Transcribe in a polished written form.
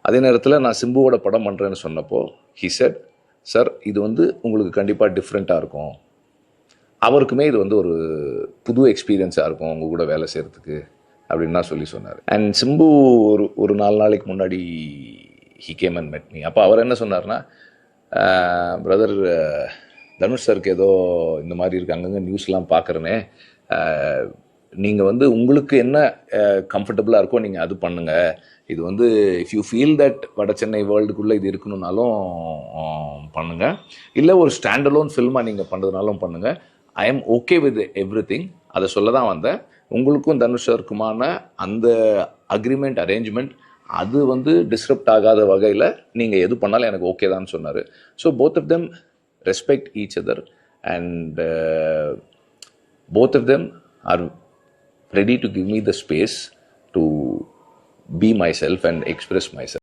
அதே நேரத்தில் நான் சிம்புவோட படம் பண்ணுறேன்னு சொன்னப்போ ஹி செட், சார் இது வந்து உங்களுக்கு கண்டிப்பாக டிஃப்ரெண்ட்டாக இருக்கும், அவருக்குமே இது வந்து ஒரு புது எக்ஸ்பீரியன்ஸாக இருக்கும் உங்கள் கூட வேலை செய்கிறதுக்கு அப்படின்னு தான் சொன்னார். அண்ட் சிம்பு ஒரு 4 நாளைக்கு முன்னாடி ஹி கேம் அண்ட் மெட் மீ. அப்போ அவர் என்ன சொன்னார்னா, பிரதர் தனுஷ் சருக்கு ஏதோ இந்த மாதிரி இருக்குது, அங்கங்கே நியூஸ்லாம் பார்க்குறேனே, நீங்கள் வந்து உங்களுக்கு என்ன கம்ஃபர்டபுளாக இருக்கோ நீங்கள் அது பண்ணுங்கள், இது வந்து இஃப் யூ ஃபீல் தட் வட சென்னை வேர்ல்டுக்குள்ளே இது இருக்கணுன்னாலும் பண்ணுங்கள், இல்லை ஒரு ஸ்டாண்டலோன் ஃபில்மாக நீங்கள் பண்ணுறதுனாலும் பண்ணுங்கள், I am okay with every thing. அதை சொல்ல தான் வந்தேன். உங்களுக்கும் தனுஷருக்குமான அந்த அக்ரிமெண்ட் அரேஞ்ச்மெண்ட் அது வந்து டிஸ்டர்ப்ட் ஆகாத வகையில் நீங்கள் எது பண்ணாலும் எனக்கு ஓகே தான் சொன்னார். So both of them respect each other and both of them are ready to give me the space to be myself and express myself.